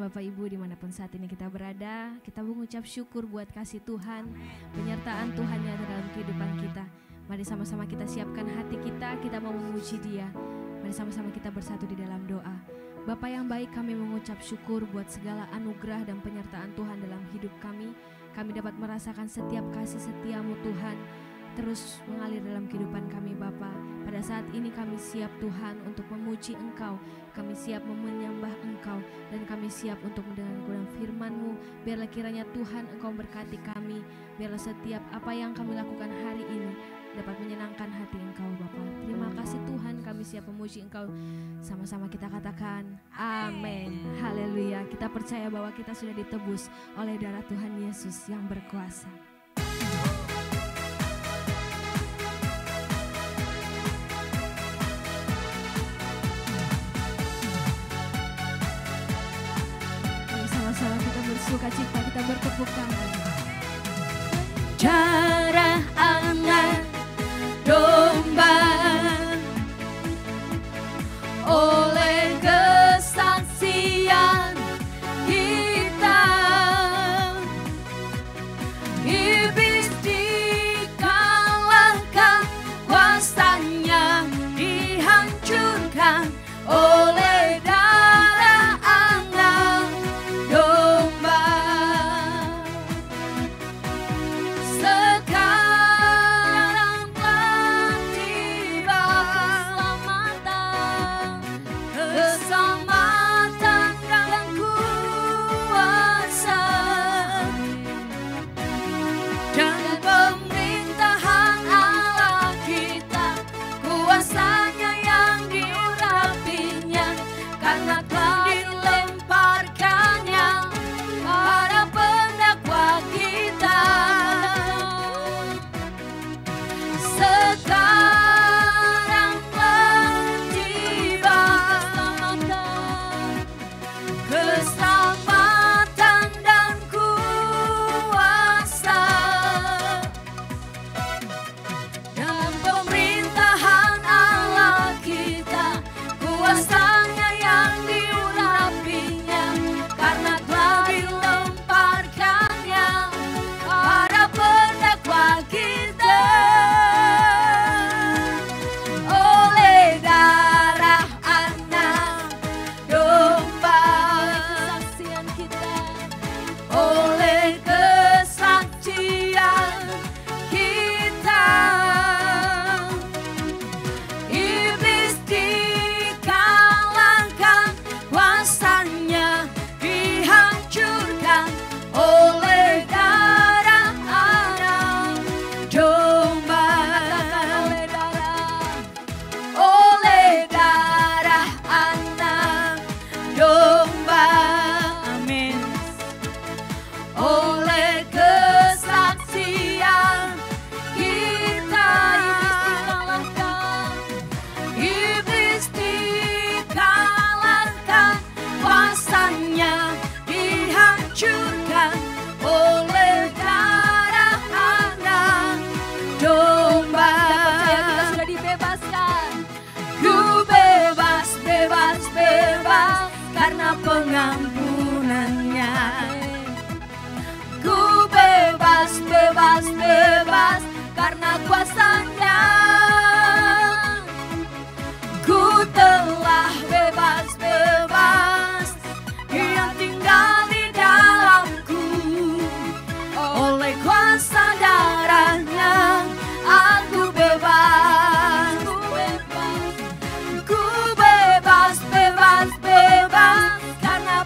Bapak Ibu dimanapun saat ini kita berada, kita mengucap syukur buat kasih Tuhan, penyertaan Tuhan yang ada dalam kehidupan kita. Mari sama-sama kita siapkan hati kita mau memuji Dia. Mari sama-sama kita bersatu di dalam doa. Bapa yang baik, kami mengucap syukur buat segala anugerah dan penyertaan Tuhan dalam hidup kami. Kami dapat merasakan setiap kasih setia-Mu Tuhan terus mengalir dalam kehidupan kami Bapa. Pada saat ini kami siap Tuhan untuk memuji Engkau, kami siap menyembah Engkau, dan kami siap untuk mendengar firman-Mu. Biarlah kiranya Tuhan Engkau berkati kami, biarlah setiap apa yang kami lakukan hari ini dapat menyenangkan hati Engkau Bapa. Terima kasih Tuhan, kami siap memuji Engkau. Sama-sama kita katakan amin. Haleluya. Kita percaya bahwa kita sudah ditebus oleh darah Tuhan Yesus yang berkuasa. Sama-sama kita bersuka cita, kita bertepuk tangan. Darah anak domba, oleh kesaksian kita, iblis dikalahkan, kuasanya dihancurkan oleh darah anak domba. Sekarang telah tiba keselamatan dan kuasa, dan pemerintahan Allah kita, kuasanya yang diurapinya, karena telah dilemparkannya para pendakwa kita. Sekarang telah tiba keselamatan dan kuasa, dan pemerintahan Allah kita, kuasanya yang diurapinya, karena telah dilemparkannya para pendakwa kita. Oleh darah anak domba, kesaksian kita, oleh kesaksian kita, iblis dikalahkan, kuasanya dihancurkan oleh darah anak domba. Oleh darah anak domba, amin. Oleh kesaksian kita, iblis dikalahkan, kuasanya dihancurkan oleh darah anak domba. Kita sudah dibebaskan. Ku bebas, bebas, bebas karena pengampunannya. Ku bebas, bebas, bebas karena kuasanya. Ku telah bebas, bebas, Dia tinggal di dalamku. Oleh kuasa darahnya aku bebas. Ku bebas, bebas, bebas karena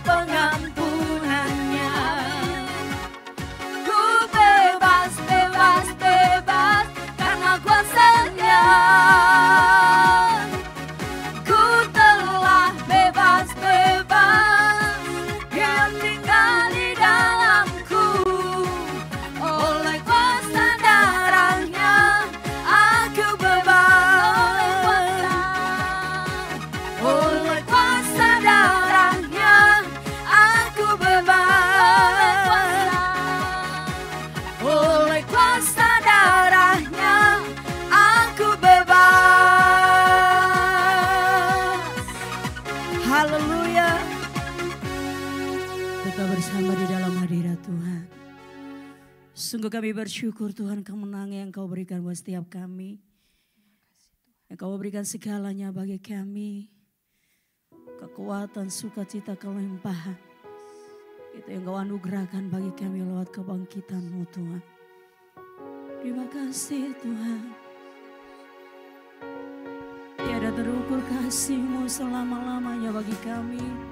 Sungguh kami bersyukur Tuhan kemenangan yang Kau berikan buat setiap kami. Yang Kau berikan segalanya bagi kami. Kekuatan, sukacita, kelimpahan. Itu yang Kau anugerahkan bagi kami lewat kebangkitan-Mu Tuhan. Terima kasih Tuhan. Tiada terukur kasih-Mu selama-lamanya bagi kami.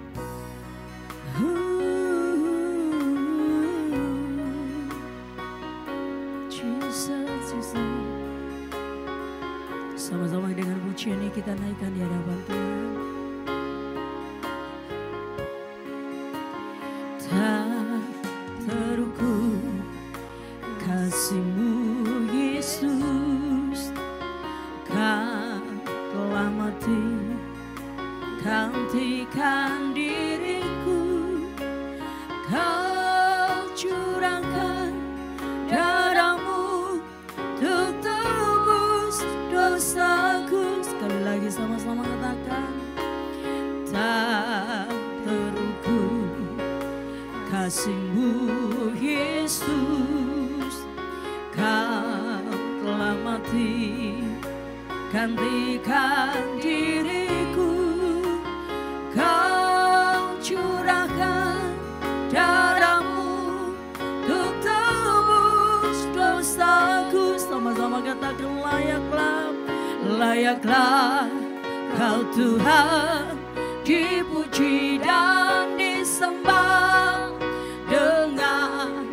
Sama-sama dengan pujian ini kita naikkan di hadapan Tuhan. Tak terukur kasih-Mu Yesus, Kau telah mati gantikan diriku. Kau curahkan darah-Mu untuk tebus dosaku. Sekali lagi sama-sama katakan, tak terukur kasih-Mu Yesus, Kau telah mati gantikan diriku. Kau curahkan darah-Mu untuk tebus dosaku. Sama-sama katakan, layaklah, layaklah Kau Tuhan dipuji dan disembah dengan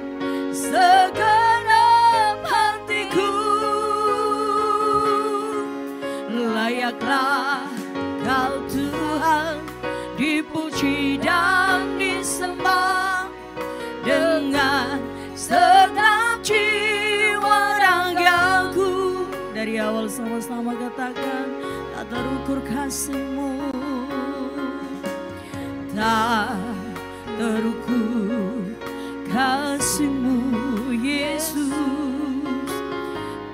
segenap hatiku. Layaklah Kau Tuhan dipuji dan disembah dengan segenap jiwa ragaku. Dari awal sama-sama katakan, tak terukur kasih-Mu, tak terukur kasih-Mu Yesus,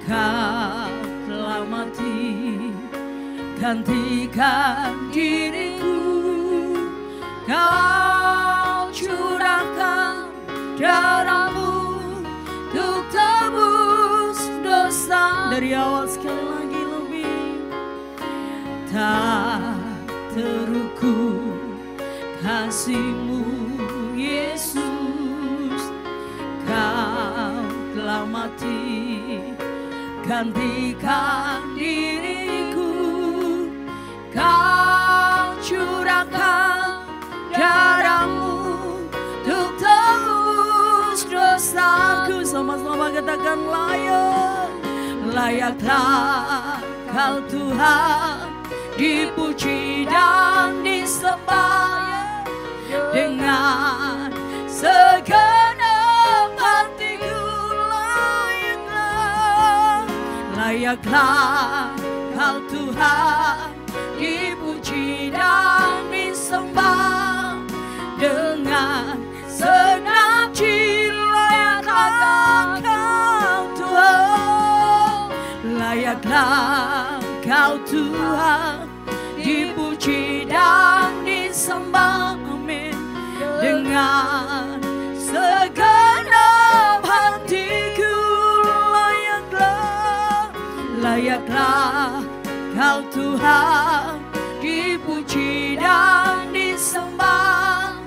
Kau telah mati gantikan diriku. Kau curahkan darah-Mu untuk tebus dosa. Dari awal sekali lagi lebih, tak terukur kasih-Mu Yesus, Kau telah mati gantikan diriku. Kau curahkan darah-Mu untuk tebus dosaku. Sama-sama katakan, layak, layaklah Kau Tuhan dipuji dan disembah dengan segenap hatiku. Layaklah, layaklah Kau Tuhan dipuji dan disembah dengan segenap jiwa. Layaklah Kau Tuhan, layaklah Kau Tuhan dipuji dan disembah, amin, dengan segenap hatiku. Layaklah, layaklah Kau Tuhan dipuji dan disembah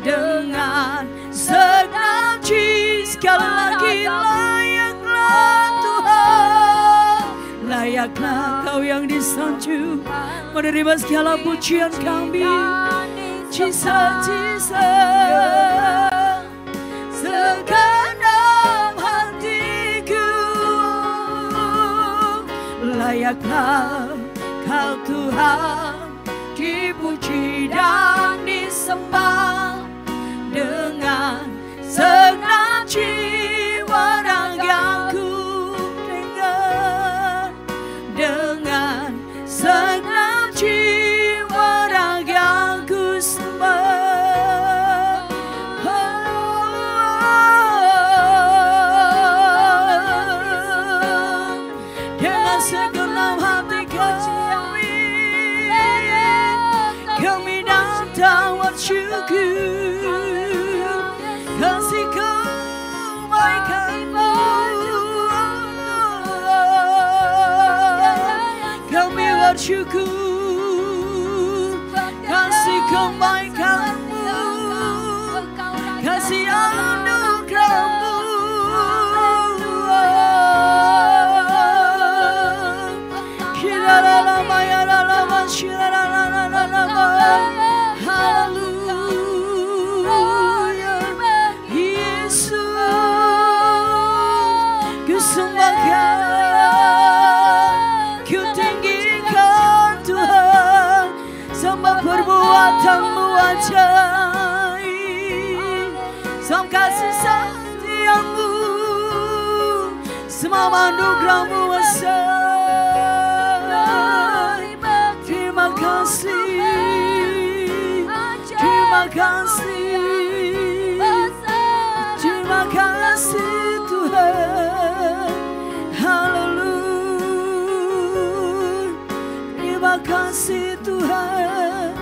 dengan segenap jiwa. Sekali lagi, layaklah Tuhan, layaklah Kau yang disanjung, menerima segala pujian kami. Jesus, Jesus, segenap hatiku. Layaklah Kau Tuhan dipuji dan disembah dengan segenap jiwa ragaku. Dengan segenap jiwa ragaku sembah. Dengan segenap hati kami datang bersyukur. Kasih kebaikan-Mu bersyukur kasih kebaikan-Mu, kasih anugerah-Mu. Haleluya, Yesus, ku sembahkan, ku tinggikan Tuhan, sama perbuatan-Mu ajaib, sama kasih setia-Mu, semua anugerah-Mu besar. Terima kasih, terima kasih, terima kasih Tuhan. Haleluya, terima kasih Tuhan.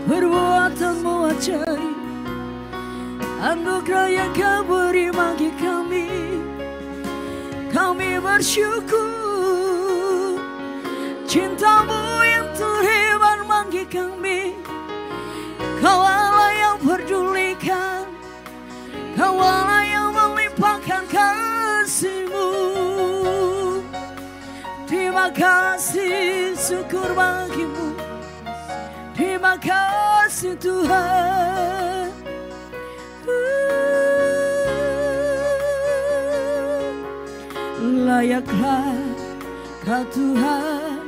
Perbuatan-Mu ajaib, anugerah yang Kau beri bagi kami. Kami bersyukur, cinta-Mu yang terhebat bagi kami. Kau Allah yang pedulikan, Kau Allah yang melimpahkan kasih-Mu. Terima kasih, syukur bagi-Mu. Terima kasih Tuhan. Layaklah Kau Tuhan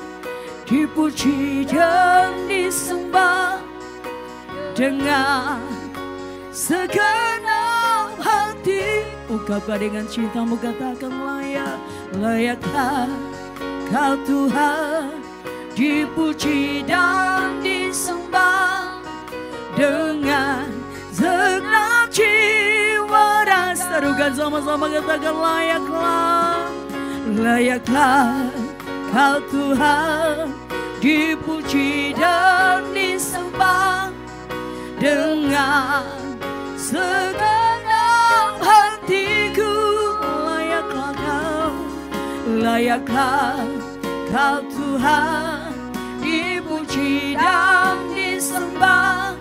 dipuji dan disembah dengan segenap hati. Ungkapkan dengan cinta-Mu, katakan layak. Layaklah Kau Tuhan dipuji dan disembah dengan segenap jiwa dan serukan sama-sama, katakan layaklah. Layaklah Kau Tuhan dipuji dan disembah dengan segenap hatiku. Layaklah Kau, layaklah Kau Tuhan dipuji dan disembah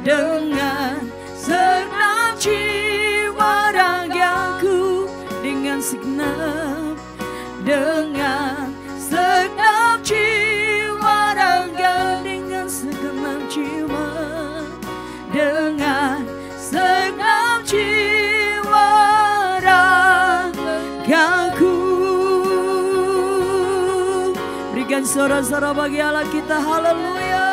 dengan segenap jiwa ragaku, dengan segenap jiwa raga, dengan segenap jiwa, dengan segenap jiwa ragaku. Berikan sorak-sorak bagi Allah kita. Haleluya.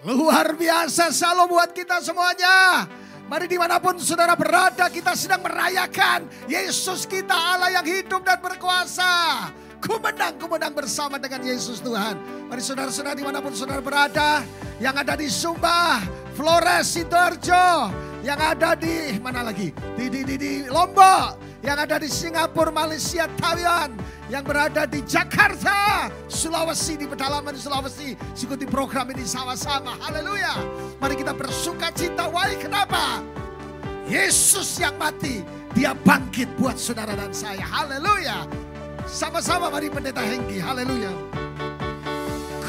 Luar biasa, shalom buat kita semuanya. Mari dimanapun saudara berada, kita sedang merayakan Yesus kita, Allah yang hidup dan berkuasa. Ku menang bersama dengan Yesus Tuhan. Mari saudara-saudara dimanapun saudara berada, yang ada di Sumba, Flores, Sidoarjo, yang ada di mana lagi? Di Lombok, yang ada di Singapura, Malaysia, Taiwan, yang berada di Jakarta, Sulawesi, di pedalaman Sulawesi, ikuti program ini sama-sama. Haleluya. Mari kita bersuka cita. Why? Kenapa? Yesus yang mati, Dia bangkit buat saudara dan saya. Haleluya. Sama-sama mari Pendeta Hengki. Haleluya.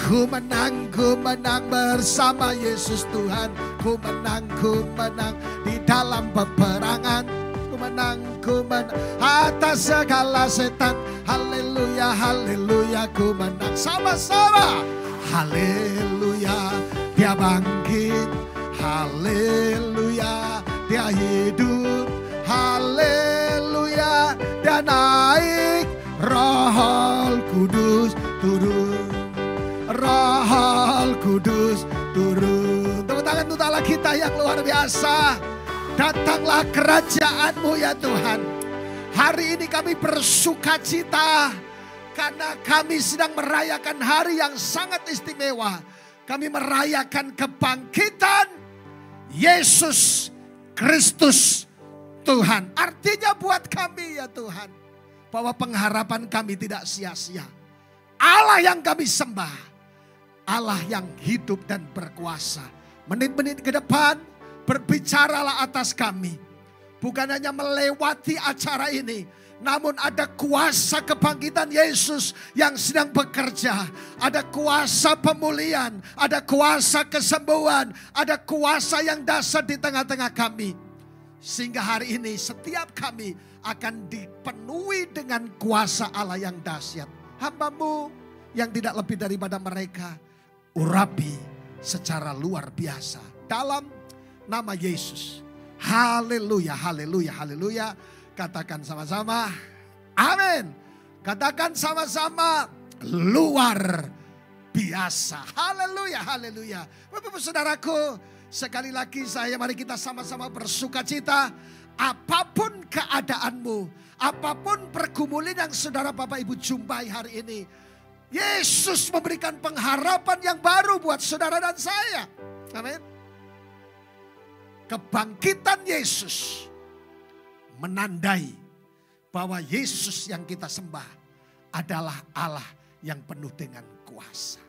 Ku menang bersama Yesus Tuhan. Ku menang di dalam peperangan. Ku menang atas segala setan. Haleluya, haleluya, ku menang sama-sama. Haleluya, Dia bangkit. Haleluya, Dia hidup. Haleluya, Dia naik. Roh Kudus turun. Roh Kudus turun. Tepuk tangan untuk Allah kita yang luar biasa. Datanglah kerajaan-Mu ya Tuhan. Hari ini kami bersuka cita karena kami sedang merayakan hari yang sangat istimewa. Kami merayakan kebangkitan Yesus Kristus Tuhan. Artinya buat kami ya Tuhan, bahwa pengharapan kami tidak sia-sia. Allah yang kami sembah, Allah yang hidup dan berkuasa. Menit-menit ke depan, berbicaralah atas kami. Bukan hanya melewati acara ini, Namun ada kuasa kebangkitan Yesus yang sedang bekerja. Ada kuasa pemulihan, ada kuasa kesembuhan, ada kuasa yang dahsyat di tengah-tengah kami. Sehingga hari ini setiap kami akan dipenuhi dengan kuasa Allah yang dahsyat. Hamba-Mu yang tidak lebih daripada mereka, urapi secara luar biasa. Dalam nama Yesus. Haleluya, haleluya, haleluya. Katakan sama-sama, amin. Katakan sama-sama, luar biasa. Haleluya, haleluya. Bapak-Ibu saudaraku, sekali lagi mari kita sama-sama bersuka cita. Apapun keadaanmu, apapun pergumulan yang saudara Bapak Ibu jumpai hari ini, Yesus memberikan pengharapan yang baru buat saudara dan saya. Amin. Kebangkitan Yesus menandai bahwa Yesus yang kita sembah adalah Allah yang penuh dengan kuasa.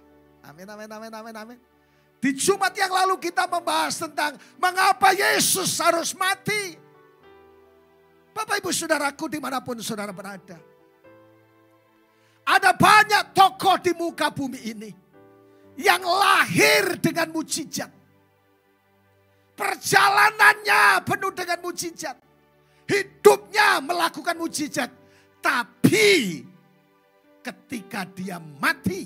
Amin, amin, amin, amin, amin. Di Jumat yang lalu kita membahas tentang mengapa Yesus harus mati. Bapak Ibu saudaraku dimanapun saudara berada. Ada banyak tokoh di muka bumi ini yang lahir dengan mujizat. Perjalanannya penuh dengan mujizat. Hidupnya melakukan mujizat. Tapi ketika dia mati,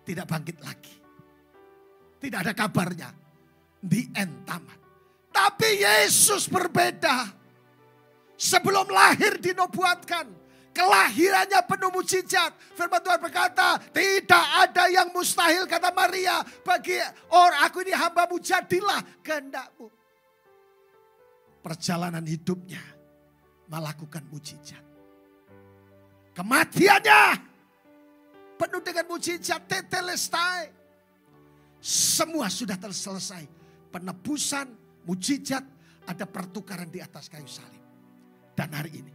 tidak bangkit lagi. Tidak ada kabarnya. The end, tamat. Tapi Yesus berbeda. Sebelum lahir dinubuatkan. Kelahirannya penuh mujizat. Firman Tuhan berkata, tidak ada yang mustahil, kata Maria. Bagi orang aku ini hamba-Mu, jadilah kehendak-Mu. Perjalanan hidupnya melakukan mujizat. Kematiannya penuh dengan mujizat. Tetelestai. Semua sudah selesai. Penebusan, mujizat, ada pertukaran di atas kayu salib. Dan hari ini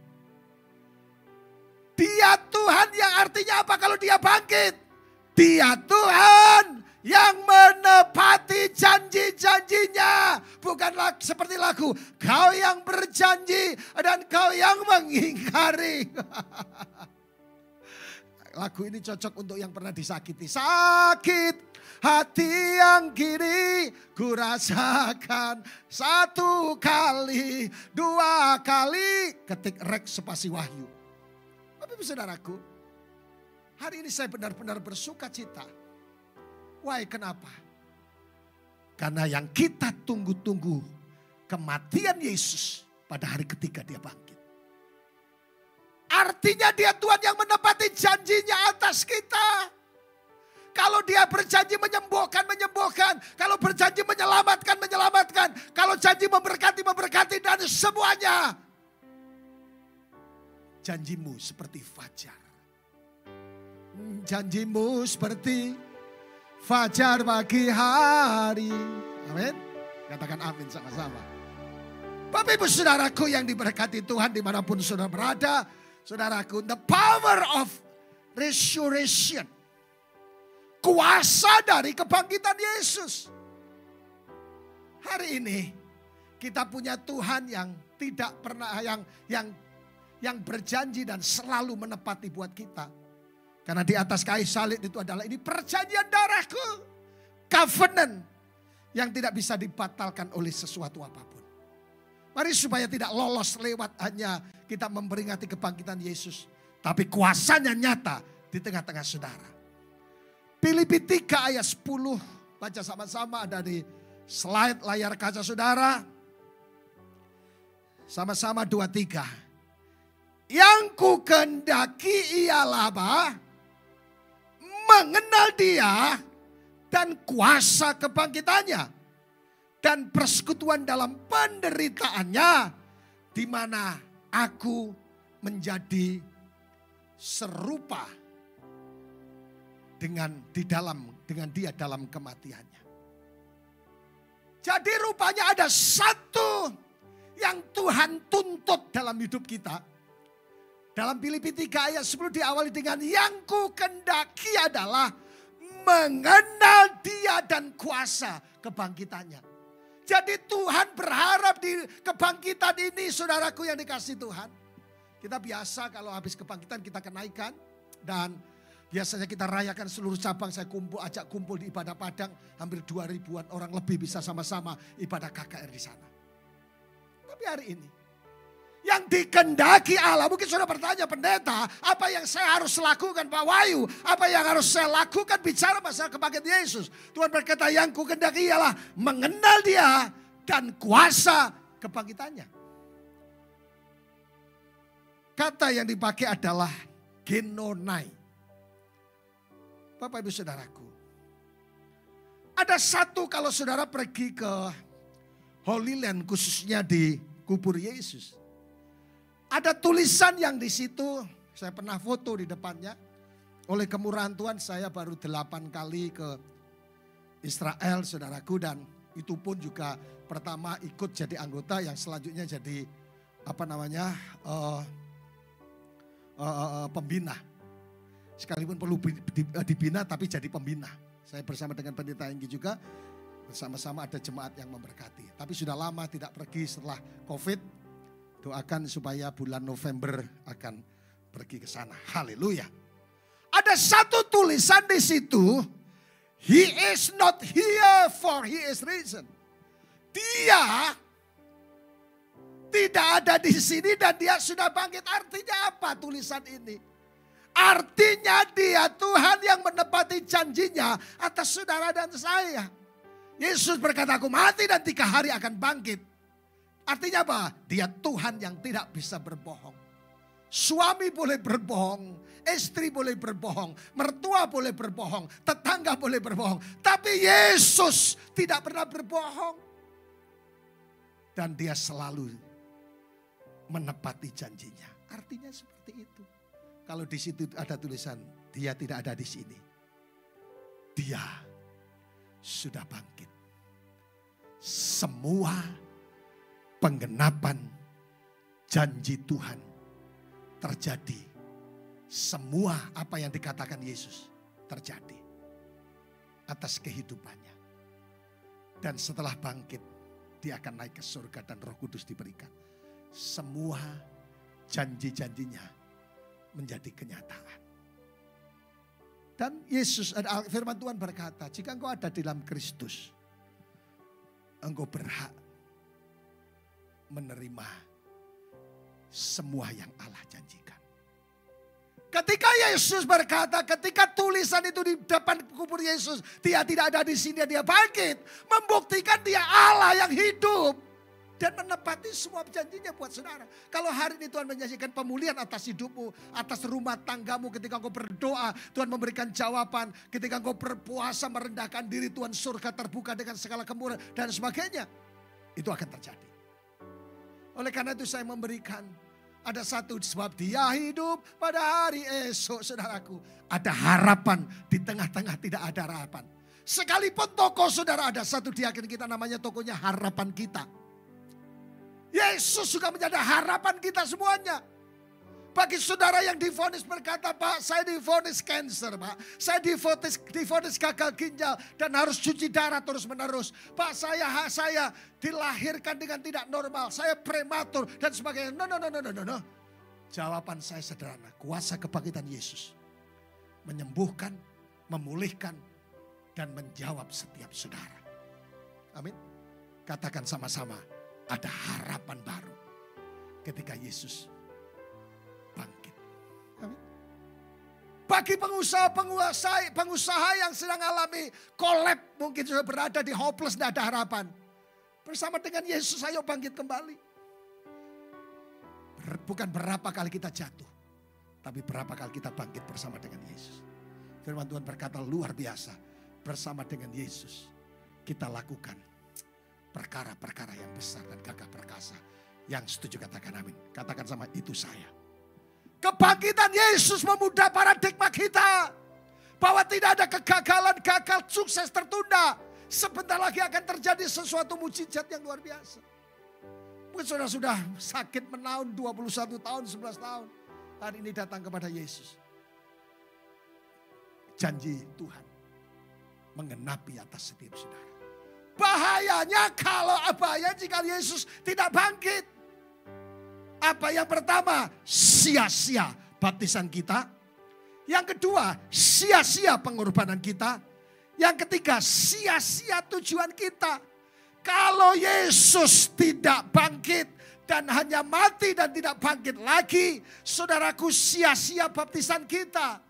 Dia Tuhan yang artinya apa kalau dia bangkit? Dia Tuhan yang menepati janji-janjinya. Bukan seperti lagu, kau yang berjanji dan kau yang mengingkari. Lagu ini cocok untuk yang pernah disakiti. Sakit hati yang kini ku rasakan. 1 kali, 2 kali. Ketik rek spasi Wahyu. Bapak saudaraku, hari ini saya benar-benar bersuka cita. Why, kenapa? Karena yang kita tunggu-tunggu, kematian Yesus pada hari ketiga dia bangkit. Artinya dia Tuhan yang menepati janjinya atas kita. Kalau dia berjanji menyembuhkan, menyembuhkan. Kalau berjanji menyelamatkan, menyelamatkan. Kalau janji memberkati, memberkati. Dan semuanya. Janjimu seperti fajar. Janjimu seperti fajar pagi hari. Amin. Katakan amin sama-sama. Bapak Ibu saudaraku yang diberkati Tuhan dimanapun saudara berada. Saudaraku, the power of resurrection. Kuasa dari kebangkitan Yesus. Hari ini kita punya Tuhan yang tidak pernah yang berjanji dan selalu menepati buat kita. Karena di atas kayu salib itu adalah ini perjanjian darahku. Covenant yang tidak bisa dibatalkan oleh sesuatu apapun. Mari supaya tidak lolos lewat hanya kita memperingati kebangkitan Yesus. Tapi kuasanya nyata di tengah-tengah saudara. Filipi 3 ayat 10. Baca sama-sama ada di slide layar kaca saudara. Sama-sama 2-3. Yang ku kehendaki ialah apa? Mengenal dia dan kuasa kebangkitannya. Dan persekutuan dalam penderitaannya. Di mana aku menjadi serupa dengan dia dalam kematiannya. Jadi rupanya ada satu yang Tuhan tuntut dalam hidup kita. Dalam Filipi 3 ayat 10 diawali dengan yang ku kehendaki adalah mengenal dia dan kuasa kebangkitannya. Jadi Tuhan berharap di kebangkitan ini saudaraku yang dikasih Tuhan. Kita biasa kalau habis kebangkitan kita kenaikan. Dan biasanya kita rayakan seluruh cabang. Saya ajak kumpul di ibadah padang. Hampir 2.000-an orang lebih bisa sama-sama ibadah KKR di sana. Tapi hari ini, yang dikehendaki Allah, mungkin sudah bertanya pendeta, apa yang saya harus lakukan Pak Wahyu? Apa yang harus saya lakukan bicara masalah kebangkitan Yesus? Tuhan berkata yang kukehendaki ialah mengenal Dia dan kuasa kebangkitannya. Kata yang dipakai adalah genonai. Bapak Ibu Saudaraku, ada satu kalau saudara pergi ke Holy Land khususnya di kubur Yesus. Ada tulisan yang di situ, saya pernah foto di depannya. Oleh kemurahan Tuhan saya baru 8 kali ke Israel saudaraku. Dan itu pun juga pertama ikut jadi anggota, yang selanjutnya jadi pembina. Sekalipun perlu dibina tapi jadi pembina. Saya bersama dengan pendeta Enggi juga, bersama-sama ada jemaat yang memberkati. Tapi sudah lama tidak pergi setelah COVID. Doakan supaya bulan November akan pergi ke sana. Haleluya. Ada satu tulisan di situ. He is not here for his reason. Dia tidak ada di sini dan dia sudah bangkit. Artinya apa tulisan ini? Artinya dia Tuhan yang menepati janjinya atas saudara dan saya. Yesus berkata, aku mati dan 3 hari akan bangkit. Artinya apa? Dia Tuhan yang tidak bisa berbohong. Suami boleh berbohong, istri boleh berbohong, mertua boleh berbohong, tetangga boleh berbohong. Tapi Yesus tidak pernah berbohong. Dan dia selalu menepati janjinya. Artinya seperti itu. Kalau di situ ada tulisan, dia tidak ada di sini. Dia sudah bangkit. Semua penggenapan janji Tuhan terjadi. Semua apa yang dikatakan Yesus terjadi atas kehidupannya. Dan setelah bangkit, dia akan naik ke surga dan Roh Kudus diberikan. Semua janji-janjinya menjadi kenyataan. Dan Yesus, firman Tuhan berkata, jika engkau ada di dalam Kristus, engkau berhak menerima semua yang Allah janjikan. Ketika Yesus berkata, ketika tulisan itu di depan kubur Yesus, dia tidak ada di sini, dia bangkit, membuktikan dia Allah yang hidup dan menepati semua janjinya buat saudara. Kalau hari ini Tuhan menjanjikan pemulihan atas hidupmu, atas rumah tanggamu, ketika engkau berdoa, Tuhan memberikan jawaban. Ketika engkau berpuasa merendahkan diri, Tuhan surga terbuka dengan segala kemurahan dan sebagainya. Itu akan terjadi. Oleh karena itu saya memberikan, ada satu sebab dia hidup pada hari esok saudaraku. Ada harapan di tengah-tengah tidak ada harapan. Sekalipun toko saudara ada satu diaken kita namanya tokonya harapan kita. Yesus juga menjadi harapan kita semuanya. Bagi saudara yang divonis berkata, Pak saya divonis cancer Pak. Saya divonis gagal ginjal dan harus cuci darah terus menerus. Pak saya dilahirkan dengan tidak normal. Saya prematur dan sebagainya. No. Jawaban saya sederhana. Kuasa kebangkitan Yesus menyembuhkan, memulihkan dan menjawab setiap saudara. Amin. Katakan sama-sama, ada harapan baru ketika Yesus bangkit. Amin. Bagi pengusaha yang sedang alami kolab, mungkin sudah berada di hopeless, tidak ada harapan. Bersama dengan Yesus ayo bangkit kembali. Bukan berapa kali kita jatuh, tapi berapa kali kita bangkit bersama dengan Yesus. Firman Tuhan berkata luar biasa. Bersama dengan Yesus kita lakukan perkara-perkara yang besar dan gagah perkasa. Yang setuju katakan amin. Katakan sama, itu saya. Kebangkitan Yesus memudar paradigma kita. Bahwa tidak ada kegagalan, gagal, sukses tertunda. Sebentar lagi akan terjadi sesuatu mujizat yang luar biasa. Mungkin saudara sudah sakit menaun 21 tahun, 11 tahun. Hari ini datang kepada Yesus. Janji Tuhan menggenapi atas setiap saudara. Bahayanya jika Yesus tidak bangkit. Apa yang pertama? Sia-sia baptisan kita. Yang kedua, sia-sia pengorbanan kita. Yang ketiga, sia-sia tujuan kita. Kalau Yesus tidak bangkit dan hanya mati dan tidak bangkit lagi, saudaraku, sia-sia baptisan kita.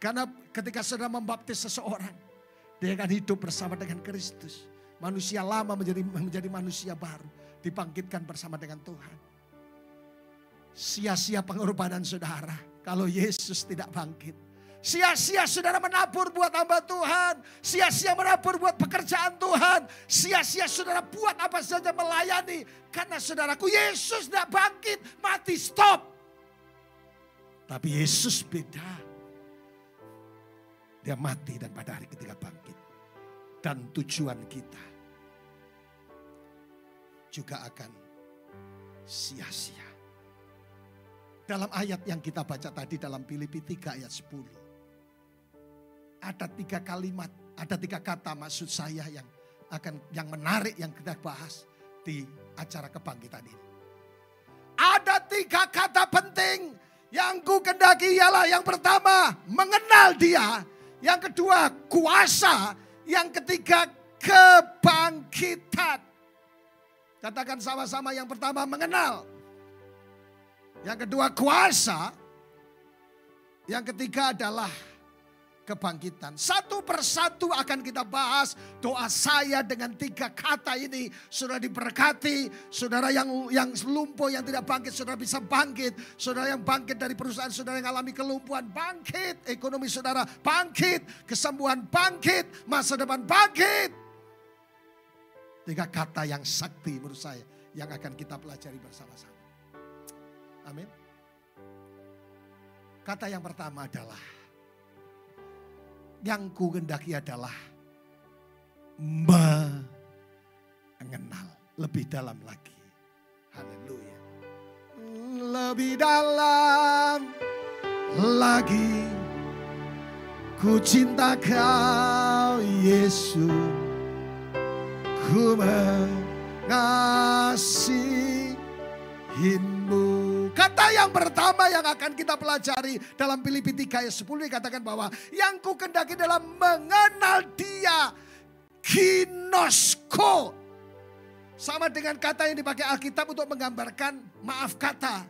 Karena ketika saudara membaptis seseorang, dia akan hidup bersama dengan Kristus. Manusia lama menjadi manusia baru, dibangkitkan bersama dengan Tuhan. Sia-sia pengorbanan saudara kalau Yesus tidak bangkit. Sia-sia saudara menabur buat hamba Tuhan. Sia-sia menabur buat pekerjaan Tuhan. Sia-sia saudara buat apa saja melayani. Karena saudaraku, Yesus tidak bangkit, mati, stop. Tapi Yesus beda. Dia mati dan pada hari ketiga bangkit. Dan tujuan kita juga akan sia-sia. Dalam ayat yang kita baca tadi dalam Filipi 3 ayat 10. Ada 3 kalimat, ada 3 kata maksud saya yang menarik yang kita bahas di acara kebangkitan ini. Ada 3 kata penting yang ku kendaki ialah yang pertama mengenal Dia, yang kedua kuasa, yang ketiga kebangkitan. Katakan sama-sama, yang pertama mengenal, yang kedua kuasa, yang ketiga adalah kebangkitan. Satu persatu akan kita bahas. Doa saya dengan 3 kata ini, saudara diberkati. Saudara yang lumpuh, yang tidak bangkit, saudara bisa bangkit. Saudara yang bangkit dari perusahaan saudara yang alami kelumpuhan, bangkit. Ekonomi saudara bangkit. Kesembuhan bangkit. Masa depan bangkit. 3 kata yang sakti menurut saya, yang akan kita pelajari bersama-sama. Amin. Kata yang pertama adalah, yang ku kendaki adalah mengenal lebih dalam lagi. Haleluya. Lebih dalam lagi ku cinta Kau Yesus, ku mengasihimu. Kata yang pertama yang akan kita pelajari dalam Filipi 3 ayat 10 dikatakan bahwa yang ku kendaki dalam mengenal Dia, ginosko. Sama dengan kata yang dipakai Alkitab untuk menggambarkan, maaf kata,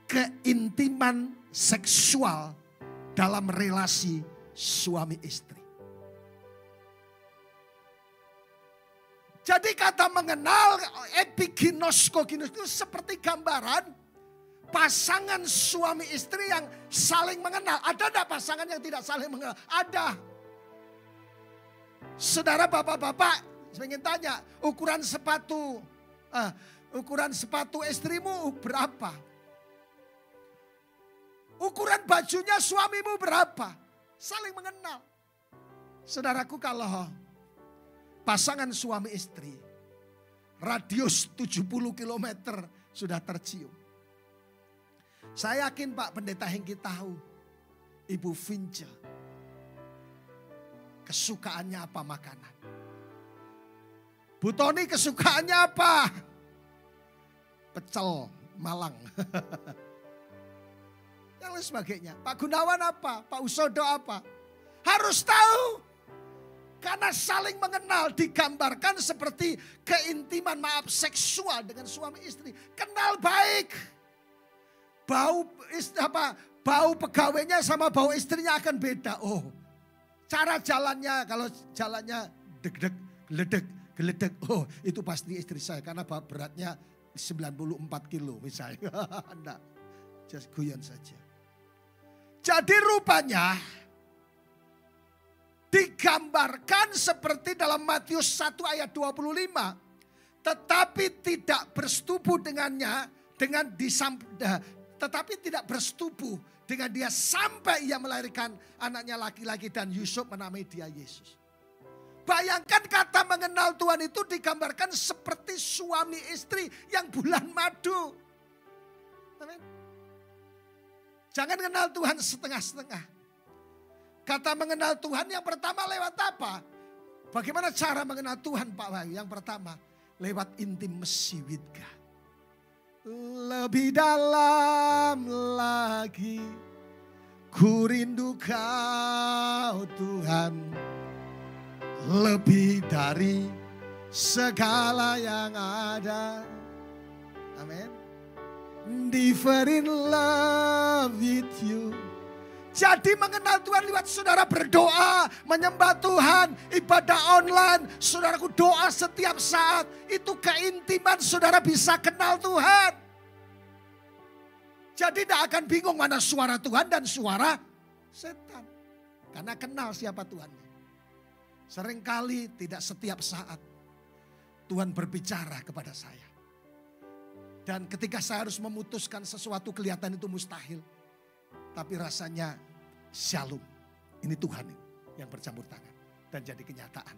keintiman seksual dalam relasi suami istri. Jadi kata mengenal, epiginosko, itu seperti gambaran pasangan suami istri yang saling mengenal. Ada enggak pasangan yang tidak saling mengenal? Ada. Saudara, bapak-bapak, saya ingin tanya, ukuran sepatu istrimu berapa? Ukuran bajunya suamimu berapa? Saling mengenal. Saudaraku, kalau pasangan suami istri, radius 70 km sudah tercium. Saya yakin Pak Pendeta Hengki tahu Ibu Vince kesukaannya apa makanan. Bu Tony kesukaannya apa? Pecel Malang. Yang lain sebagainya. Pak Gunawan apa? Pak Usodo apa? Harus tahu. Karena saling mengenal, digambarkan seperti keintiman, seksual dengan suami istri. Kenal baik. Bau pegawainya sama bau istrinya akan beda. Oh, cara jalannya, kalau jalannya deg-deg, geledek. Oh, itu pasti istri saya karena beratnya 94 kilo misalnya. Enggak, just guyon saja. Jadi rupanya digambarkan seperti dalam Matius 1 ayat 25. Tetapi tidak bersetubuh dengannya, tetapi tidak bersetubuh dengan dia sampai ia melahirkan anaknya laki-laki dan Yusuf menamai dia Yesus. Bayangkan kata mengenal Tuhan itu digambarkan seperti suami istri yang bulan madu. Amin. Jangan kenal Tuhan setengah-setengah. Kata mengenal Tuhan yang pertama lewat apa? Bagaimana cara mengenal Tuhan Pak Wahyu? Yang pertama, lewat intimacy with God. Lebih dalam lagi ku rindu Kau Tuhan, lebih dari segala yang ada. Amin. Deeper in love with you. Jadi mengenal Tuhan lewat saudara berdoa, menyembah Tuhan, ibadah online, saudaraku doa setiap saat. Itu keintiman saudara bisa kenal Tuhan. Jadi tidak akan bingung mana suara Tuhan dan suara setan. Karena kenal siapa Tuhannya. Seringkali tidak setiap saat Tuhan berbicara kepada saya. Dan ketika saya harus memutuskan sesuatu kelihatan itu mustahil. Tapi rasanya shalom. Ini Tuhan yang bercampur tangan. Dan jadi kenyataan.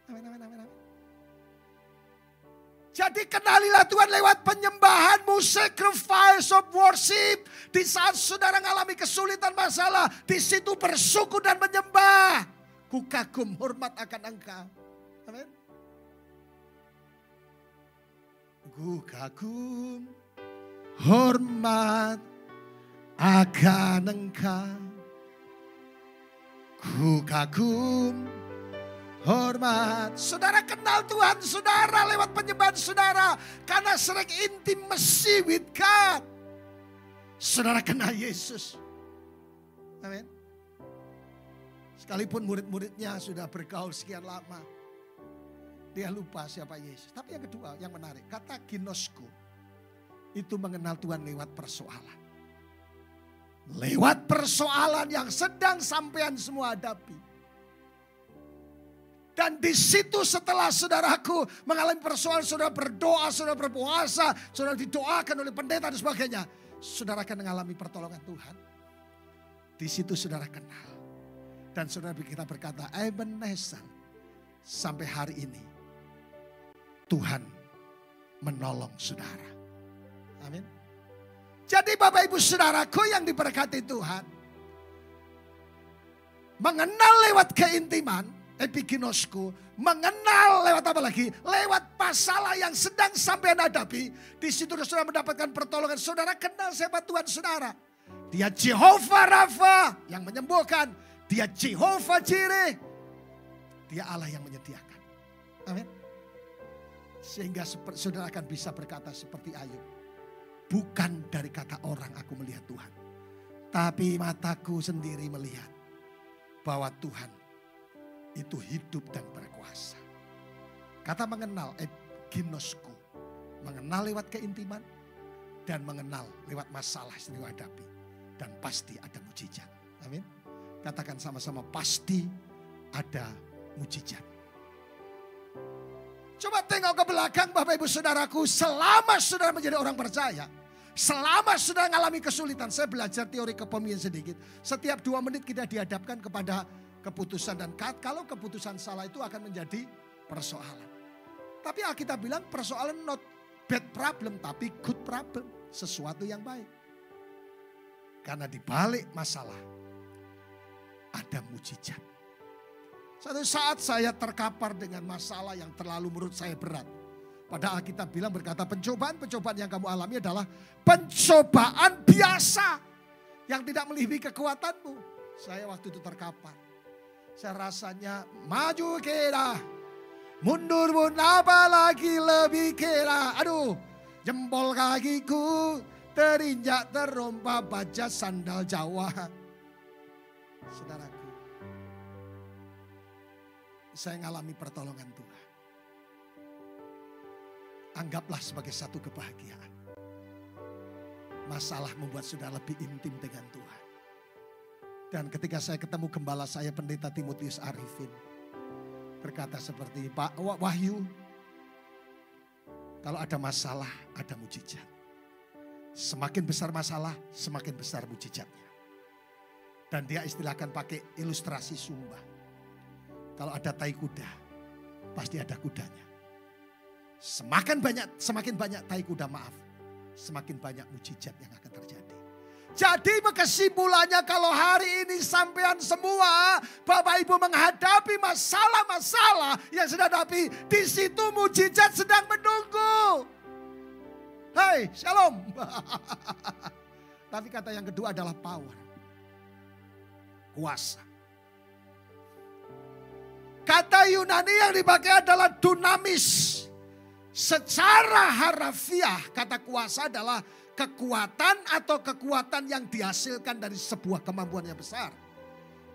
Amin, amin, amin, amin. Jadi kenalilah Tuhan lewat penyembahanmu, sacrifice of worship. Di saat saudara mengalami kesulitan masalah, di situ bersyukur dan menyembah. Ku kagum hormat akan Engkau. Amin. Ku kagum hormat akan Engkau. Ku kagum hormat. Saudara kenal Tuhan saudara lewat penyembahan saudara. Karena sering intimacy with God. Saudara kenal Yesus. Amin. Sekalipun murid-muridnya sudah bergaul sekian lama. Dia lupa siapa Yesus. Tapi yang kedua yang menarik. Kata ginosku. Itu mengenal Tuhan lewat persoalan. Lewat persoalan yang sedang sampean semua hadapi. Dan di situ setelah saudaraku mengalami persoalan, saudara berdoa, saudara berpuasa, saudara didoakan oleh pendeta dan sebagainya. Saudara akan mengalami pertolongan Tuhan. Di situ saudara kenal. Dan saudara kita berkata, Ebenezer, sampai hari ini Tuhan menolong saudara. Amin. Jadi Bapak Ibu Saudaraku yang diberkati Tuhan. Mengenal lewat keintiman, epiginosku. Mengenal lewat apa lagi? Lewat masalah yang sedang sampai hadapi. Di situ saudara mendapatkan pertolongan. Saudara kenal siapa Tuhan saudara. Dia Jehovah Rafa yang menyembuhkan. Dia Jehovah Jireh. Dia Allah yang menyediakan. Amin. Sehingga saudara akan bisa berkata seperti Ayub. Bukan dari kata orang aku melihat Tuhan. Tapi mataku sendiri melihat bahwa Tuhan itu hidup dan berkuasa. Kata mengenal, ginosku. Mengenal lewat keintiman. Dan mengenal lewat masalah yang dihadapi. Dan pasti ada mujizat. Amin. Katakan sama-sama, pasti ada mujizat. Coba tengok ke belakang Bapak Ibu Saudaraku. Selama saudara menjadi orang percaya. Selama saudara mengalami kesulitan. Saya belajar teori kepemimpinan sedikit. Setiap 2 menit kita dihadapkan kepada keputusan. Dan kalau keputusan salah itu akan menjadi persoalan. Tapi Alkitab bilang persoalan not bad problem. Tapi good problem. Sesuatu yang baik. Karena di balik masalah ada mujizat. Satu saat saya terkapar dengan masalah yang terlalu menurut saya berat. Padahal Alkitab bilang berkata pencobaan-pencobaan yang kamu alami adalah pencobaan biasa. Yang tidak melebihi kekuatanmu. Saya waktu itu terkapar. Saya rasanya maju kira. Mundur pun apalagi lebih kira. Aduh, jempol kakiku terinjak terompa baja sandal Jawa. Saudaraku, saya mengalami pertolongan Tuhan. Anggaplah sebagai satu kebahagiaan. Masalah membuat saudara lebih intim dengan Tuhan. Dan ketika saya ketemu gembala saya pendeta Timotius Arifin. Berkata seperti, Pak Wahyu, kalau ada masalah ada mujizat. Semakin besar masalah semakin besar mujizatnya. Dan dia istilahkan pakai ilustrasi Sumba. Kalau ada tai kuda, pasti ada kudanya. Semakin banyak tai kuda, semakin banyak mujizat yang akan terjadi. Jadi kesimpulannya kalau hari ini sampean semua Bapak Ibu menghadapi masalah-masalah yang sedang hadapi, di situ mujizat sedang menunggu. Hai, shalom. Tapi kata yang kedua adalah power. Kuasa. Kata Yunani yang dipakai adalah dunamis. Secara harafiah kata kuasa adalah kekuatan atau kekuatan yang dihasilkan dari sebuah kemampuan yang besar.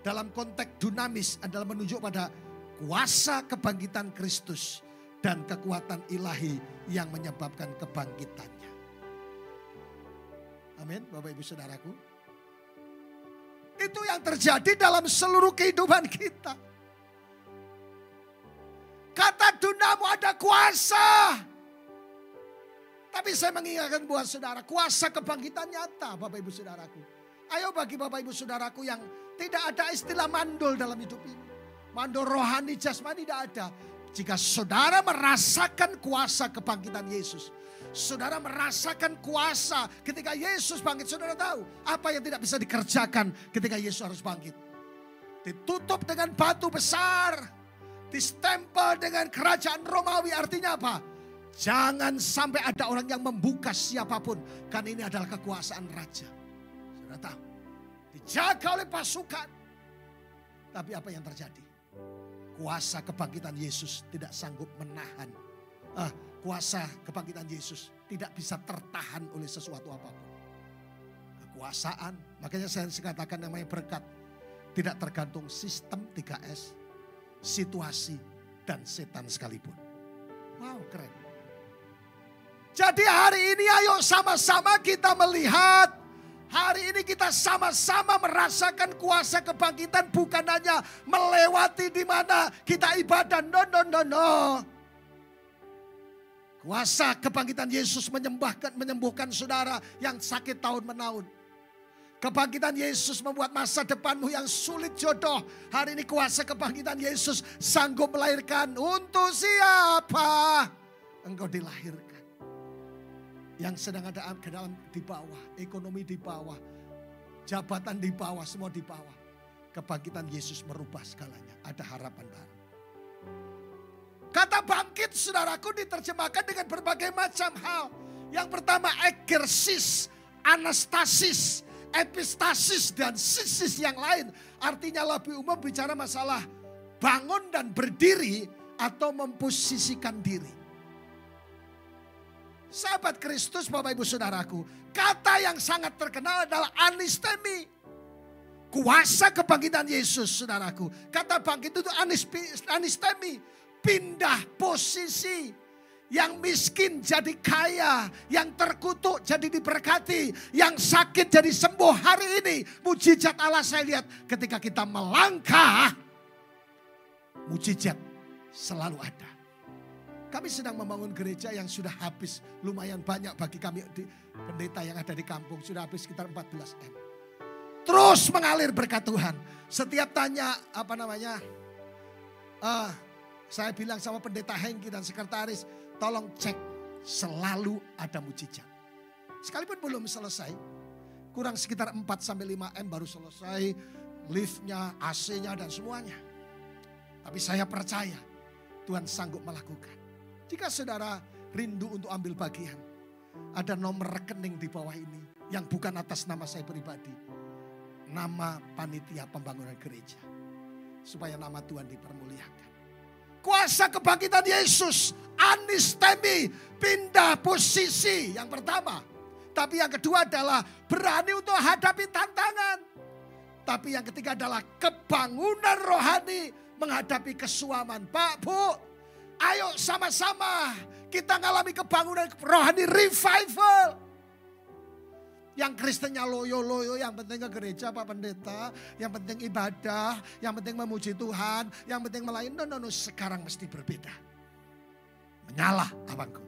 Dalam konteks dunamis adalah menunjuk pada kuasa kebangkitan Kristus dan kekuatan ilahi yang menyebabkan kebangkitannya. Amin, Bapak Ibu Saudaraku. Itu yang terjadi dalam seluruh kehidupan kita. Kata dunamo ada kuasa. Tapi saya mengingatkan buat saudara, kuasa kebangkitan nyata Bapak Ibu Saudaraku. Ayo bagi Bapak Ibu Saudaraku yang tidak ada istilah mandul dalam hidup ini. Mandul rohani jasmani tidak ada. Jika saudara merasakan kuasa kebangkitan Yesus. Saudara merasakan kuasa ketika Yesus bangkit. Saudara tahu apa yang tidak bisa dikerjakan ketika Yesus harus bangkit. Ditutup dengan batu besar. Distempel dengan kerajaan Romawi, artinya apa? Jangan sampai ada orang yang membuka siapapun. Karena ini adalah kekuasaan raja. Saudara tahu. Dijaga oleh pasukan. Tapi apa yang terjadi? Kuasa kebangkitan Yesus tidak sanggup menahan. Kuasa kebangkitan Yesus tidak bisa tertahan oleh sesuatu apapun. Kekuasaan, makanya saya katakan namanya berkat. Tidak tergantung sistem 3S. Situasi dan setan sekalipun. Wow, keren. Jadi hari ini ayo sama-sama kita melihat. Hari ini kita sama-sama merasakan kuasa kebangkitan. Bukan hanya melewati di mana kita ibadah. No. Kuasa kebangkitan Yesus menyembuhkan saudara yang sakit tahun menahun. Kebangkitan Yesus membuat masa depanmu yang sulit jodoh. Hari ini kuasa kebangkitan Yesus sanggup melahirkan. Untuk siapa engkau dilahirkan? Yang sedang ada ke dalam di bawah. Ekonomi di bawah. Jabatan di bawah. Semua di bawah. Kebangkitan Yesus merubah segalanya. Ada harapan baru. Kata bangkit saudaraku diterjemahkan dengan berbagai macam hal. Yang pertama egersis, anastasis, epistasis dan sisis yang lain. Artinya lebih umum bicara masalah bangun dan berdiri atau memposisikan diri. Sahabat Kristus Bapak Ibu Saudaraku. Kata yang sangat terkenal adalah anistemi. Kuasa kebangkitan Yesus saudaraku. Kata bangkit itu anistemi. Pindah posisi. Yang miskin jadi kaya. Yang terkutuk jadi diberkati. Yang sakit jadi sembuh. Hari ini mujizat Allah saya lihat ketika kita melangkah. Mujizat selalu ada. Kami sedang membangun gereja yang sudah habis lumayan banyak bagi kami pendeta yang ada di kampung. Sudah habis sekitar 14 M. Terus mengalir berkat Tuhan. Setiap tanya saya bilang sama pendeta Hengki dan sekretaris. Tolong cek selalu ada mujizat. Sekalipun belum selesai. Kurang sekitar 4-5 M baru selesai. Liftnya, AC-nya dan semuanya. Tapi saya percaya Tuhan sanggup melakukan. Jika saudara rindu untuk ambil bagian. Ada nomor rekening di bawah ini. Yang bukan atas nama saya pribadi. Nama panitia pembangunan gereja. Supaya nama Tuhan dipermuliakan. Kuasa kebangkitan Yesus. Anistemi. Pindah posisi. Yang pertama. Tapi yang kedua adalah berani untuk hadapi tantangan. Tapi yang ketiga adalah kebangunan rohani. Menghadapi kesuaman. Pak, Bu. Ayo sama-sama kita ngalami kebangunan rohani revival. Yang Kristennya loyo-loyo, yang penting ke gereja Pak Pendeta. Yang penting ibadah, yang penting memuji Tuhan. Yang penting melayani. No, sekarang mesti berbeda. Menyalah abangku.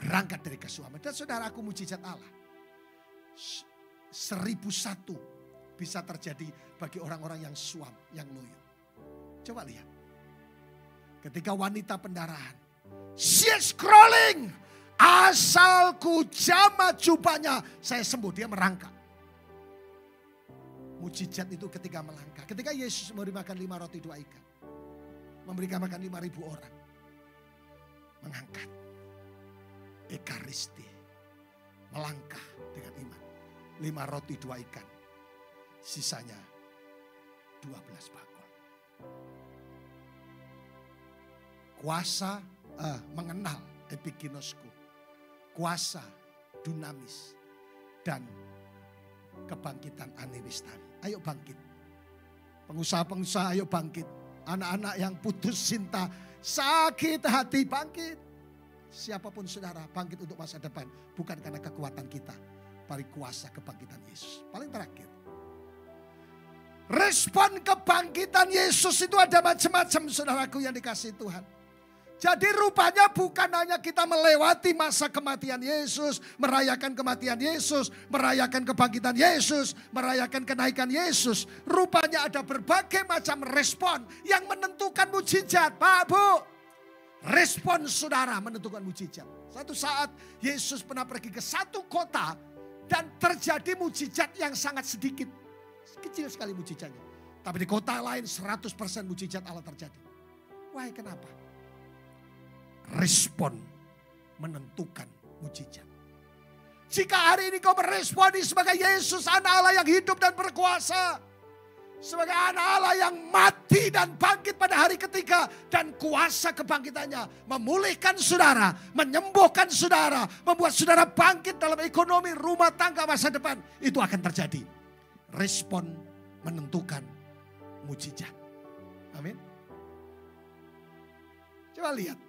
Berangkat dari kesuaman. Dan saudaraku mujizat Allah. 1001 bisa terjadi bagi orang-orang yang suam, yang loyo. Coba lihat. Ketika wanita pendarahan. She is crawling Asal ku jamah jubahnya, saya sembuh. Dia merangkak. Mujizat itu ketika melangkah. Ketika Yesus memberi makan 5 roti 2 ikan. Memberikan makan 5.000 orang. Mengangkat. Ekaristi. Melangkah dengan iman. 5 roti 2 ikan. Sisanya 12 bakul. Kuasa mengenal epikinosku. Kuasa dunamis. Dan kebangkitan Anewistani. Ayo bangkit. Pengusaha-pengusaha ayo bangkit. Anak-anak yang putus cinta, sakit hati, bangkit. Siapapun saudara, bangkit untuk masa depan. Bukan karena kekuatan kita. Paling kuasa kebangkitan Yesus. Paling terakhir. Respon kebangkitan Yesus itu ada macam-macam saudaraku yang dikasihi Tuhan. Jadi rupanya bukan hanya kita melewati masa kematian Yesus, merayakan kematian Yesus, merayakan kebangkitan Yesus, merayakan kenaikan Yesus. Rupanya ada berbagai macam respon yang menentukan mujizat. Pak, Bu, respon saudara menentukan mujizat. Satu saat Yesus pernah pergi ke satu kota dan terjadi mujizat yang sangat sedikit. Kecil sekali mujizatnya. Tapi di kota lain 100% mujizat Allah terjadi. Wah, kenapa? Respon menentukan mujizat. Jika hari ini kau meresponi sebagai Yesus, anak Allah yang hidup dan berkuasa. Sebagai anak Allah yang mati dan bangkit pada hari ketiga. Dan kuasa kebangkitannya memulihkan saudara, menyembuhkan saudara, membuat saudara bangkit dalam ekonomi, rumah tangga, masa depan. Itu akan terjadi. Respon menentukan mujizat. Amin. Coba lihat.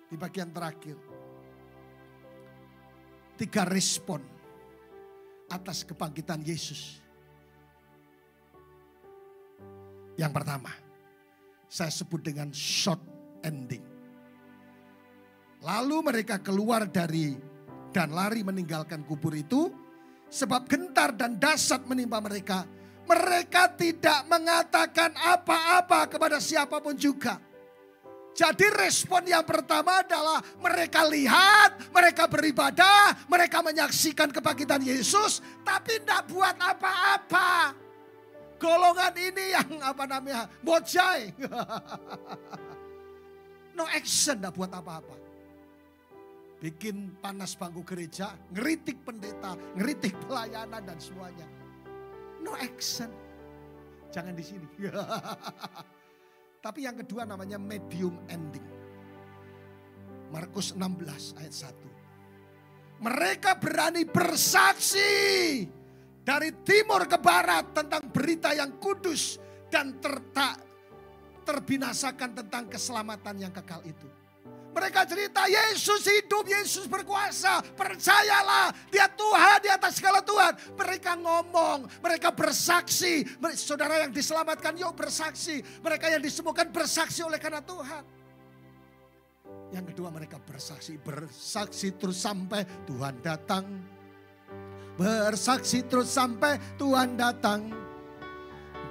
Di bagian terakhir. 3 respon atas kebangkitan Yesus. Yang pertama, saya sebut dengan short ending. Lalu mereka keluar dari dan lari meninggalkan kubur itu. Sebab gentar dan dahsyat menimpa mereka. Mereka tidak mengatakan apa-apa kepada siapapun juga. Jadi respon yang pertama adalah mereka lihat, mereka beribadah, mereka menyaksikan kebangkitan Yesus, tapi tidak buat apa-apa. Golongan ini yang bojai. No action, tidak buat apa-apa. Bikin panas bangku gereja, ngeritik pendeta, ngeritik pelayanan dan semuanya. No action. Jangan di sini. Tapi yang kedua namanya medium ending. Markus 16 ayat 1. Mereka berani bersaksi dari timur ke barat tentang berita yang kudus dan terbinasakan tentang keselamatan yang kekal itu. Mereka cerita Yesus hidup, Yesus berkuasa. Percayalah, dia Tuhan di atas segala Tuhan. Mereka ngomong, mereka bersaksi. Saudara yang diselamatkan yuk bersaksi. Mereka yang disembuhkan bersaksi oleh karena Tuhan. Yang kedua mereka bersaksi. Bersaksi terus sampai Tuhan datang. Bersaksi terus sampai Tuhan datang.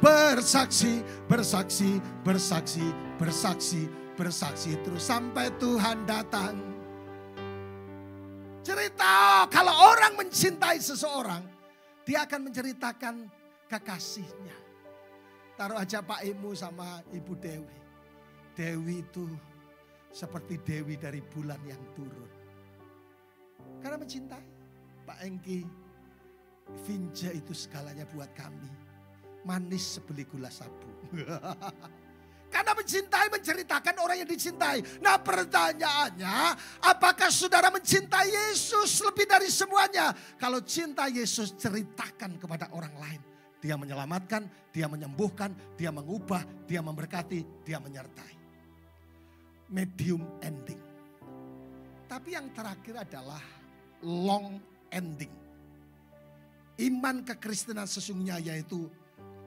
Bersaksi, bersaksi, bersaksi, bersaksi. Bersaksi terus sampai Tuhan datang. Cerita kalau orang mencintai seseorang, dia akan menceritakan kekasihnya. Taruh aja Pak Imu sama Ibu Dewi. Dewi itu seperti Dewi dari bulan yang turun. Karena mencintai. Pak Engki, Vince itu segalanya buat kami. Manis sebeli gula sabu. Karena mencintai, menceritakan orang yang dicintai. Nah pertanyaannya, apakah saudara mencintai Yesus lebih dari semuanya? Kalau cinta Yesus, ceritakan kepada orang lain. Dia menyelamatkan, dia menyembuhkan, dia mengubah, dia memberkati, dia menyertai. Medium ending. Tapi yang terakhir adalah long ending. Iman kekristenan sesungguhnya yaitu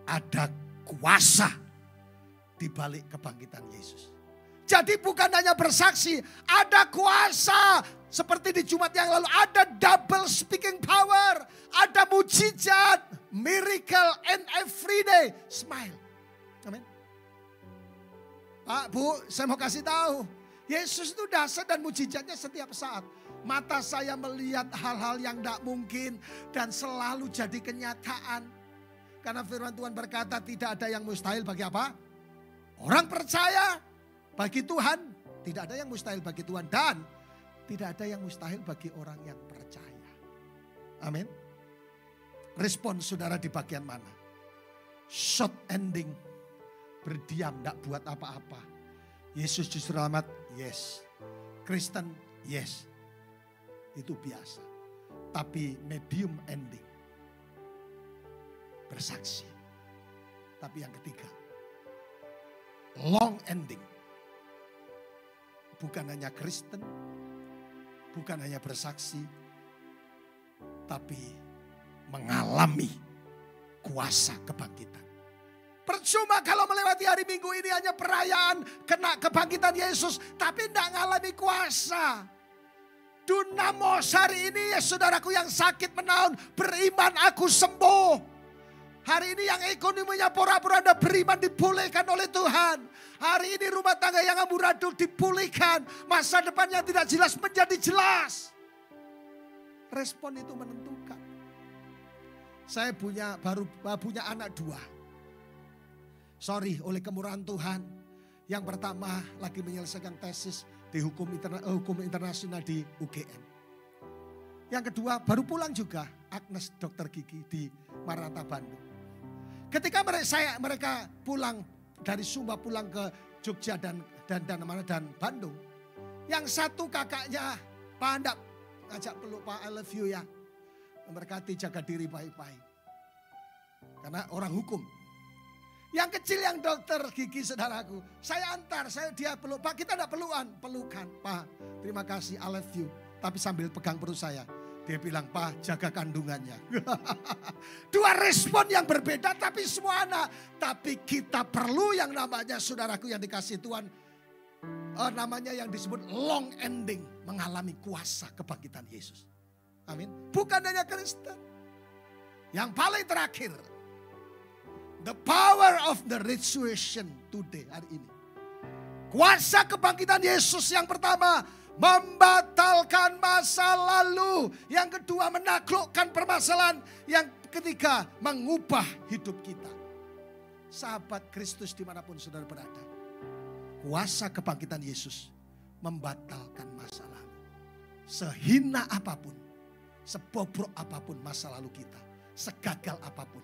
ada kuasa di balik kebangkitan Yesus. Jadi bukan hanya bersaksi, ada kuasa. Seperti di Jumat yang lalu, ada double speaking power. Ada mujizat, miracle and everyday smile. Amin. Pak, Bu, saya mau kasih tahu. Yesus itu dahsyat dan mujizatnya setiap saat. Mata saya melihat hal-hal yang tidak mungkin dan selalu jadi kenyataan. Karena firman Tuhan berkata tidak ada yang mustahil bagi apa? Orang percaya. Bagi Tuhan tidak ada yang mustahil bagi Tuhan. Dan tidak ada yang mustahil bagi orang yang percaya. Amin. Respon saudara di bagian mana? Short ending. Berdiam, tidak buat apa-apa. Yesus justru selamat, yes. Kristen, yes. Itu biasa. Tapi medium ending. Bersaksi. Tapi yang ketiga, long ending. Bukan hanya Kristen, bukan hanya bersaksi, tapi mengalami kuasa kebangkitan. Percuma kalau melewati hari Minggu ini hanya perayaan kena kebangkitan Yesus, tapi tidak mengalami kuasa. Dunamos hari ini ya saudaraku yang sakit menaun, beriman aku sembuh. Hari ini yang ekonominya pura-pura Anda beriman dipulihkan oleh Tuhan. Hari ini rumah tangga yang amburadul dipulihkan. Masa depannya tidak jelas menjadi jelas. Respon itu menentukan. Saya baru punya anak 2. Oleh kemurahan Tuhan. Yang pertama lagi menyelesaikan tesis di hukum internasional di UGM. Yang kedua baru pulang juga, Agnes dokter gigi di Maranatha Bandung. Ketika mereka pulang dari Sumba pulang ke Jogja dan Bandung. Yang satu kakaknya, Pak Anda ngajak peluk Pak, I love you ya. Memberkati, jaga diri baik-baik. Karena orang hukum. Yang kecil yang dokter gigi saudaraku, saya antar, dia peluk, Pak kita tidak pelukan, Pak terima kasih, I love you. Tapi sambil pegang perut saya, dia bilang Pak jaga kandungannya. 2 respon yang berbeda tapi semua anak. Tapi kita perlu yang namanya saudaraku yang dikasih Tuhan, namanya yang disebut long ending, mengalami kuasa kebangkitan Yesus. Amin. Bukan hanya Kristen. Yang paling terakhir, the power of the resurrection today, hari ini. Kuasa kebangkitan Yesus yang pertama, membatalkan masa lalu. Yang kedua, menaklukkan permasalahan. Yang ketiga, mengubah hidup kita. Sahabat Kristus dimanapun saudara berada. Kuasa kebangkitan Yesus membatalkan masa lalu. Sehina apapun, sebobrok apapun masa lalu kita. Segagal apapun.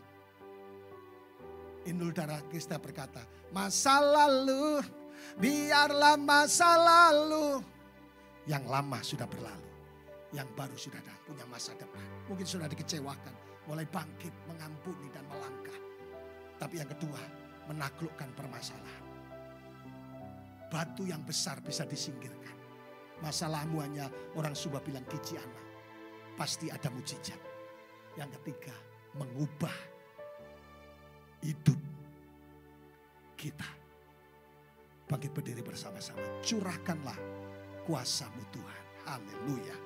Inul Daratista berkata, masa lalu, biarlah masa lalu. Yang lama sudah berlalu, yang baru sudah punya masa depan. Mungkin sudah dikecewakan, mulai bangkit, mengampuni dan melangkah. Tapi yang kedua, menaklukkan permasalahan. Batu yang besar bisa disingkirkan. Masalahmu hanya orang Sumba bilang kijiana. Pasti ada mujizat. Yang ketiga, mengubah hidup kita. Bangkit berdiri bersama-sama. Curahkanlah kuasa-Mu Tuhan. Haleluya.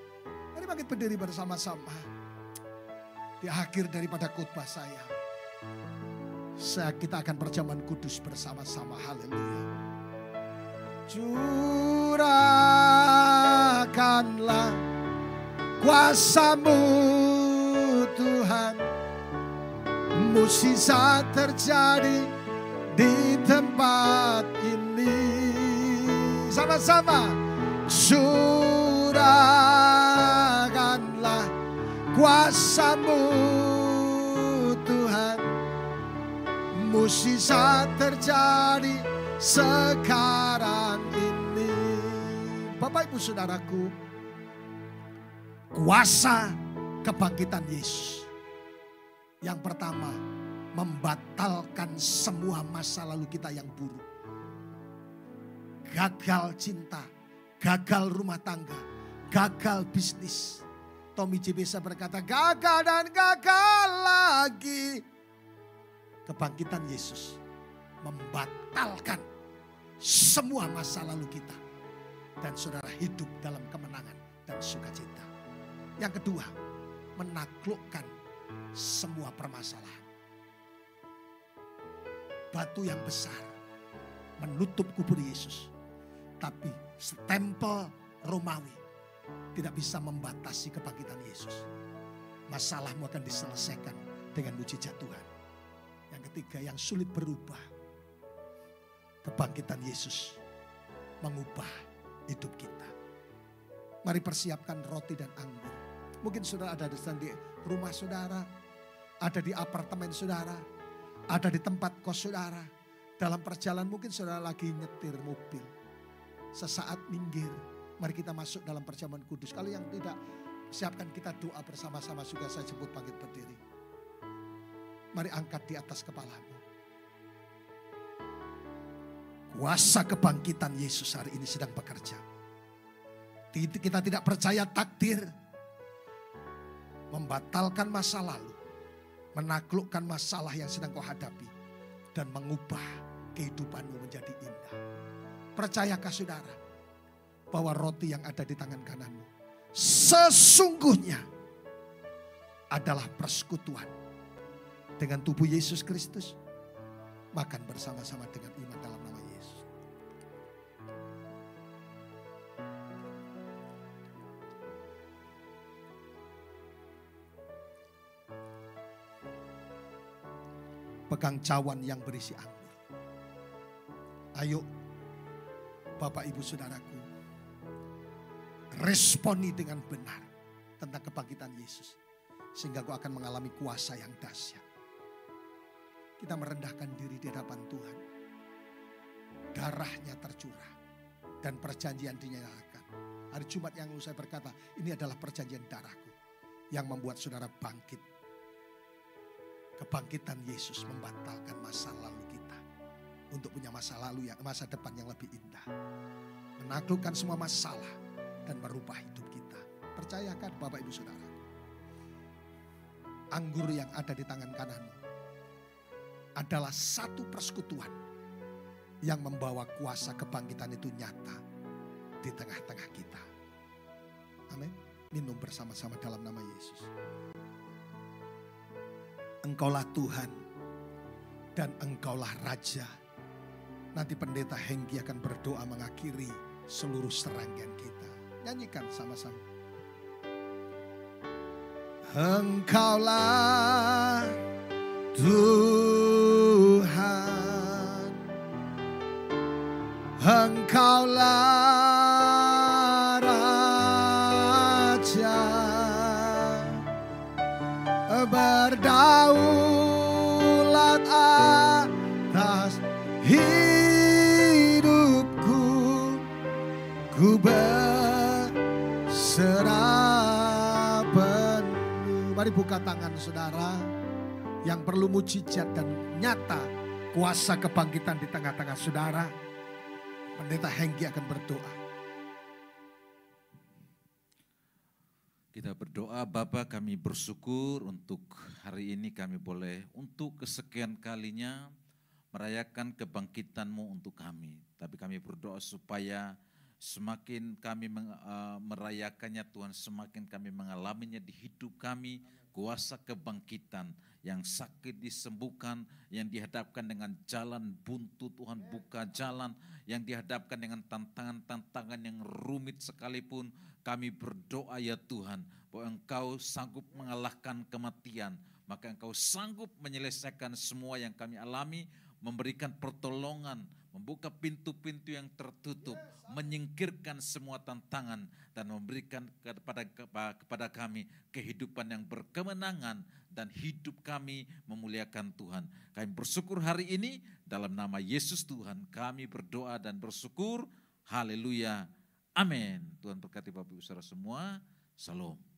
Mari bangkit berdiri bersama-sama. Di akhir daripada khotbah saya, kita akan perjamuan kudus bersama-sama. Haleluya. Curahkanlah kuasa-Mu Tuhan. Mukjizat terjadi di tempat ini. Sama-sama. Curahkanlah kuasa-Mu Tuhan. Mukjizat terjadi sekarang ini. Bapak Ibu Saudaraku, kuasa kebangkitan Yesus. Yang pertama, membatalkan semua masa lalu kita yang buruk. Gagal cinta, gagal rumah tangga, gagal bisnis. Tommy J. Besa berkata, gagal dan gagal lagi. Kebangkitan Yesus membatalkan semua masa lalu kita. Dan saudara hidup dalam kemenangan dan sukacita. Yang kedua, menaklukkan semua permasalahan. Batu yang besar menutup kubur Yesus. Tapi stempel Romawi tidak bisa membatasi kebangkitan Yesus. Masalahmu akan diselesaikan dengan mujizat Tuhan. Yang ketiga, yang sulit berubah. Kebangkitan Yesus mengubah hidup kita. Mari persiapkan roti dan anggur. Mungkin saudara ada di rumah saudara, ada di apartemen saudara, ada di tempat kos saudara. Dalam perjalanan mungkin saudara lagi nyetir mobil. Sesaat minggir, mari kita masuk dalam perjamuan kudus. Kalau yang tidak, siapkan kita doa bersama-sama. Juga saya jemput bangkit berdiri. Mari angkat di atas kepalamu. Kuasa kebangkitan Yesus hari ini sedang bekerja. Kita tidak percaya takdir membatalkan masa lalu, menaklukkan masalah yang sedang kau hadapi, dan mengubah kehidupanmu menjadi indah. Percayakah saudara bahwa roti yang ada di tangan kananmu sesungguhnya adalah persekutuan dengan tubuh Yesus Kristus? Makan bersama-sama dengan iman dalam nama Yesus. Pegang cawan yang berisi anggur. Ayo Bapak Ibu Saudaraku, responi dengan benar tentang kebangkitan Yesus. Sehingga kau akan mengalami kuasa yang dahsyat. Kita merendahkan diri di hadapan Tuhan. Darahnya tercurah dan perjanjian dinyatakan. Hari Jumat yang lalu saya berkata, ini adalah perjanjian darahku yang membuat saudara bangkit. Kebangkitan Yesus membatalkan masa lalu kita untuk punya masa depan yang lebih indah. Menaklukkan semua masalah dan merubah hidup kita. Percayakan Bapak Ibu Saudara. Anggur yang ada di tangan kananmu adalah satu persekutuan yang membawa kuasa kebangkitan itu nyata di tengah-tengah kita. Amin. Minum bersama-sama dalam nama Yesus. Engkaulah Tuhan dan Engkaulah Raja. Nanti pendeta Hengki akan berdoa mengakhiri seluruh serangkaian kita. Nyanyikan sama-sama. Engkaulah Tuhan, Engkaulah Raja, berdaulat atas hidupku, ku berserah penuh. Mari buka tangan saudara yang perlu mujizat dan nyata kuasa kebangkitan di tengah-tengah saudara. Pendeta Hengki akan berdoa. Kita berdoa, Bapa, kami bersyukur untuk hari ini kami boleh untuk kesekian kalinya merayakan kebangkitan-Mu untuk kami. Tapi kami berdoa supaya semakin kami merayakannya Tuhan, semakin kami mengalaminya di hidup kami, kuasa kebangkitan, yang sakit disembuhkan, yang dihadapkan dengan jalan buntu Tuhan buka jalan, yang dihadapkan dengan tantangan-tantangan yang rumit sekalipun, kami berdoa ya Tuhan, bahwa Engkau sanggup mengalahkan kematian, maka Engkau sanggup menyelesaikan semua yang kami alami, memberikan pertolongan, membuka pintu-pintu yang tertutup, menyingkirkan semua tantangan, dan memberikan kepada kami kehidupan yang berkemenangan, dan hidup kami memuliakan Tuhan. Kami bersyukur hari ini, dalam nama Yesus Tuhan kami berdoa dan bersyukur. Haleluya. Amin. Tuhan berkati Bapak Ibu Saudara semua. Shalom.